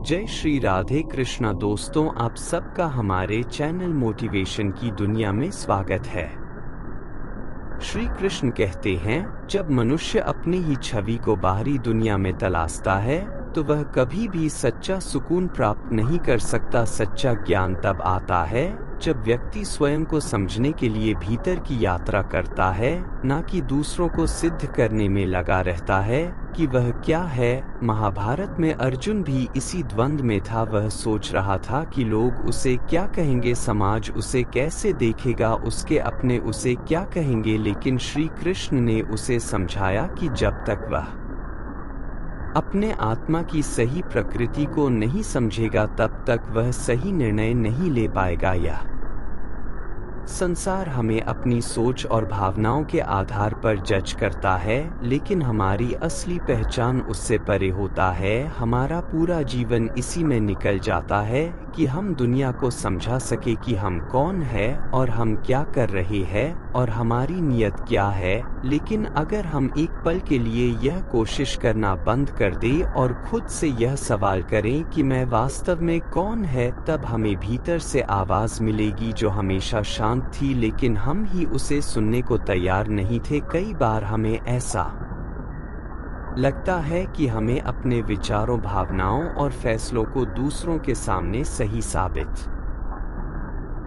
जय श्री राधे कृष्णा दोस्तों, आप सबका हमारे चैनल मोटिवेशन की दुनिया में स्वागत है। श्री कृष्ण कहते हैं, जब मनुष्य अपनी ही छवि को बाहरी दुनिया में तलाशता है तो वह कभी भी सच्चा सुकून प्राप्त नहीं कर सकता। सच्चा ज्ञान तब आता है जब व्यक्ति स्वयं को समझने के लिए भीतर की यात्रा करता है, ना कि दूसरों को सिद्ध करने में लगा रहता है कि वह क्या है। महाभारत में अर्जुन भी इसी द्वंद्व में था। वह सोच रहा था कि लोग उसे क्या कहेंगे, समाज उसे कैसे देखेगा, उसके अपने उसे क्या कहेंगे। लेकिन श्री कृष्ण ने उसे समझाया कि जब तक वह अपने आत्मा की सही प्रकृति को नहीं समझेगा तब तक वह सही निर्णय नहीं ले पाएगा। यह संसार हमें अपनी सोच और भावनाओं के आधार पर जज करता है, लेकिन हमारी असली पहचान उससे परे होता है। हमारा पूरा जीवन इसी में निकल जाता है कि हम दुनिया को समझा सके कि हम कौन हैं और हम क्या कर रहे हैं और हमारी नीयत क्या है। लेकिन अगर हम एक पल के लिए यह कोशिश करना बंद कर दें और खुद से यह सवाल करें कि मैं वास्तव में कौन है, तब हमें भीतर से आवाज मिलेगी जो हमेशा शांत थी, लेकिन हम ही उसे सुनने को तैयार नहीं थे। कई बार हमें ऐसा लगता है कि हमें अपने विचारों, भावनाओं और फैसलों को दूसरों के सामने सही साबित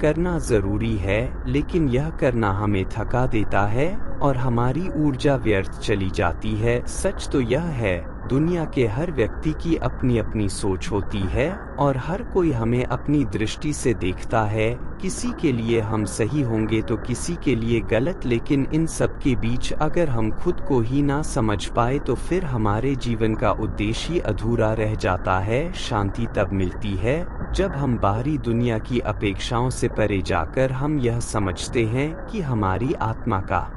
करना जरूरी है, लेकिन यह करना हमें थका देता है और हमारी ऊर्जा व्यर्थ चली जाती है। सच तो यह है, दुनिया के हर व्यक्ति की अपनी अपनी सोच होती है और हर कोई हमें अपनी दृष्टि से देखता है। किसी के लिए हम सही होंगे तो किसी के लिए गलत, लेकिन इन सब के बीच अगर हम खुद को ही ना समझ पाए तो फिर हमारे जीवन का उद्देश्य ही अधूरा रह जाता है। शांति तब मिलती है जब हम बाहरी दुनिया की अपेक्षाओं से परे जाकर हम यह समझते हैं कि हमारी आत्मा का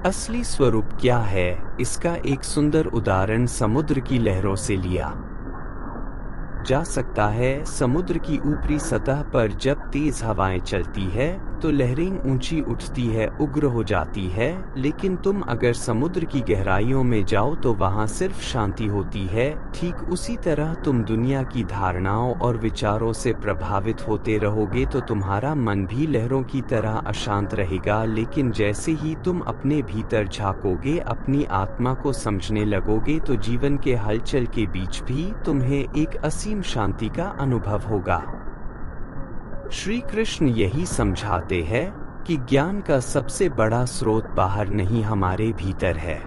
असली स्वरूप क्या है। इसका एक सुंदर उदाहरण समुद्र की लहरों से लिया जा सकता है। समुद्र की ऊपरी सतह पर जब तेज हवाएं चलती है तो लहरें ऊंची उठती है, उग्र हो जाती है, लेकिन तुम अगर समुद्र की गहराइयों में जाओ तो वहां सिर्फ शांति होती है। ठीक उसी तरह तुम दुनिया की धारणाओं और विचारों से प्रभावित होते रहोगे तो तुम्हारा मन भी लहरों की तरह अशांत रहेगा। लेकिन जैसे ही तुम अपने भीतर झांकोगे, अपनी आत्मा को समझने लगोगे, तो जीवन के हलचल के बीच भी तुम्हें एक असीम शांति का अनुभव होगा। श्री कृष्ण यही समझाते हैं कि ज्ञान का सबसे बड़ा स्रोत बाहर नहीं, हमारे भीतर है।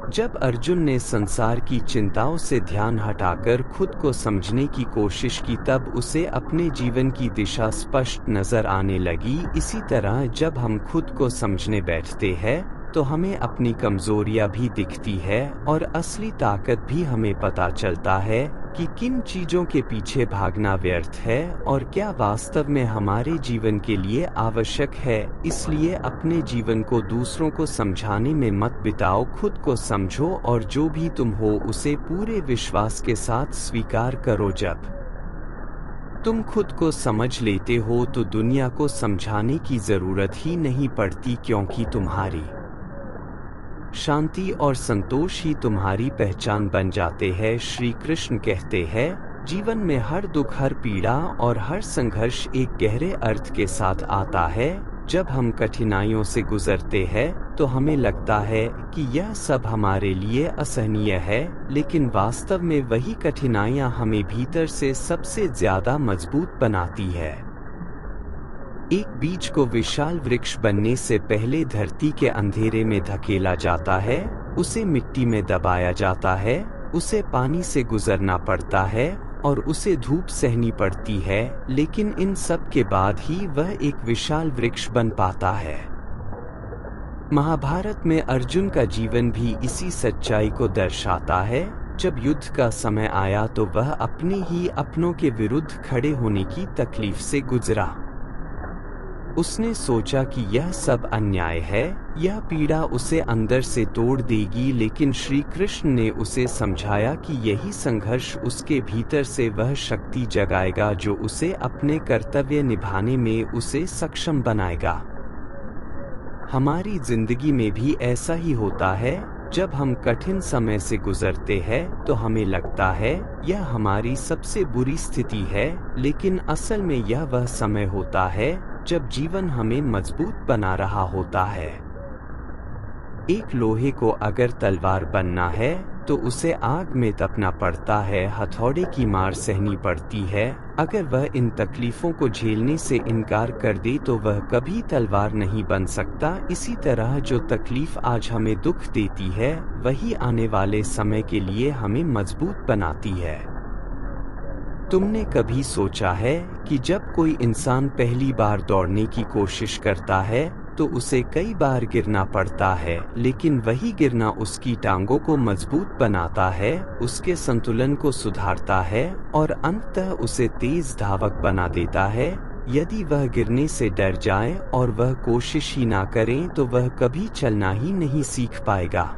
जब अर्जुन ने संसार की चिंताओं से ध्यान हटाकर खुद को समझने की कोशिश की तब उसे अपने जीवन की दिशा स्पष्ट नजर आने लगी। इसी तरह जब हम खुद को समझने बैठते हैं तो हमें अपनी कमजोरियां भी दिखती है और असली ताकत भी हमें पता चलता है कि किन चीजों के पीछे भागना व्यर्थ है और क्या वास्तव में हमारे जीवन के लिए आवश्यक है। इसलिए अपने जीवन को दूसरों को समझाने में मत बिताओ, खुद को समझो और जो भी तुम हो उसे पूरे विश्वास के साथ स्वीकार करो। जब तुम खुद को समझ लेते हो तो दुनिया को समझाने की जरूरत ही नहीं पड़ती, क्योंकि तुम्हारी शांति और संतोष ही तुम्हारी पहचान बन जाते हैं। श्री कृष्ण कहते हैं, जीवन में हर दुख, हर पीड़ा और हर संघर्ष एक गहरे अर्थ के साथ आता है। जब हम कठिनाइयों से गुजरते हैं तो हमें लगता है कि यह सब हमारे लिए असहनीय है, लेकिन वास्तव में वही कठिनाइयां हमें भीतर से सबसे ज्यादा मजबूत बनाती है। एक बीज को विशाल वृक्ष बनने से पहले धरती के अंधेरे में धकेला जाता है, उसे मिट्टी में दबाया जाता है, उसे पानी से गुजरना पड़ता है और उसे धूप सहनी पड़ती है, लेकिन इन सब के बाद ही वह एक विशाल वृक्ष बन पाता है। महाभारत में अर्जुन का जीवन भी इसी सच्चाई को दर्शाता है। जब युद्ध का समय आया तो वह अपने ही अपनों के विरुद्ध खड़े होने की तकलीफ से गुजरा। उसने सोचा कि यह सब अन्याय है, यह पीड़ा उसे अंदर से तोड़ देगी, लेकिन श्री कृष्ण ने उसे समझाया कि यही संघर्ष उसके भीतर से वह शक्ति जगाएगा जो उसे अपने कर्तव्य निभाने में उसे सक्षम बनाएगा। हमारी जिंदगी में भी ऐसा ही होता है। जब हम कठिन समय से गुजरते हैं तो हमें लगता है यह हमारी सबसे बुरी स्थिति है, लेकिन असल में यह वह समय होता है जब जीवन हमें मजबूत बना रहा होता है। एक लोहे को अगर तलवार बनना है तो उसे आग में तपना पड़ता है, हथौड़े की मार सहनी पड़ती है। अगर वह इन तकलीफों को झेलने से इनकार कर दे तो वह कभी तलवार नहीं बन सकता। इसी तरह जो तकलीफ आज हमें दुख देती है वही आने वाले समय के लिए हमें मजबूत बनाती है। तुमने कभी सोचा है कि जब कोई इंसान पहली बार दौड़ने की कोशिश करता है तो उसे कई बार गिरना पड़ता है, लेकिन वही गिरना उसकी टांगों को मजबूत बनाता है, उसके संतुलन को सुधारता है और अंततः उसे तेज धावक बना देता है। यदि वह गिरने से डर जाए और वह कोशिश ही ना करें तो वह कभी चलना ही नहीं सीख पाएगा।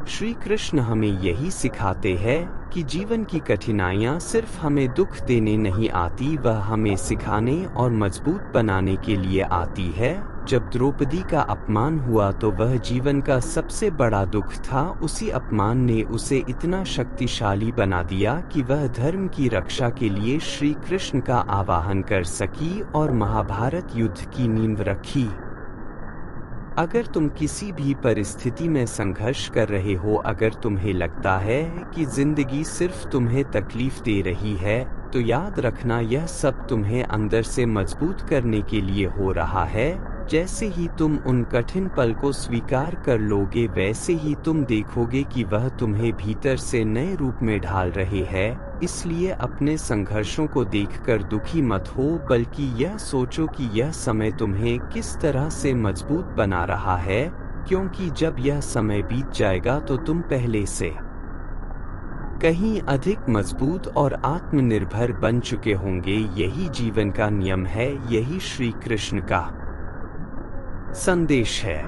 श्री कृष्ण हमें यही सिखाते हैं कि जीवन की कठिनाइयाँ सिर्फ हमें दुख देने नहीं आती, वह हमें सिखाने और मजबूत बनाने के लिए आती है। जब द्रौपदी का अपमान हुआ तो वह जीवन का सबसे बड़ा दुख था। उसी अपमान ने उसे इतना शक्तिशाली बना दिया कि वह धर्म की रक्षा के लिए श्री कृष्ण का आवाहन कर सकी और महाभारत युद्ध की नींव रखी। अगर तुम किसी भी परिस्थिति में संघर्ष कर रहे हो, अगर तुम्हें लगता है कि जिंदगी सिर्फ तुम्हें तकलीफ दे रही है, तो याद रखना यह सब तुम्हें अंदर से मजबूत करने के लिए हो रहा है। जैसे ही तुम उन कठिन पल को स्वीकार कर लोगे, वैसे ही तुम देखोगे कि वह तुम्हें भीतर से नए रूप में ढाल रहे हैं। इसलिए अपने संघर्षों को देखकर दुखी मत हो, बल्कि यह सोचो कि यह समय तुम्हें किस तरह से मजबूत बना रहा है, क्योंकि जब यह समय बीत जाएगा तो तुम पहले से कहीं अधिक मजबूत और आत्मनिर्भर बन चुके होंगे। यही जीवन का नियम है, यही श्री कृष्ण का संदेश है।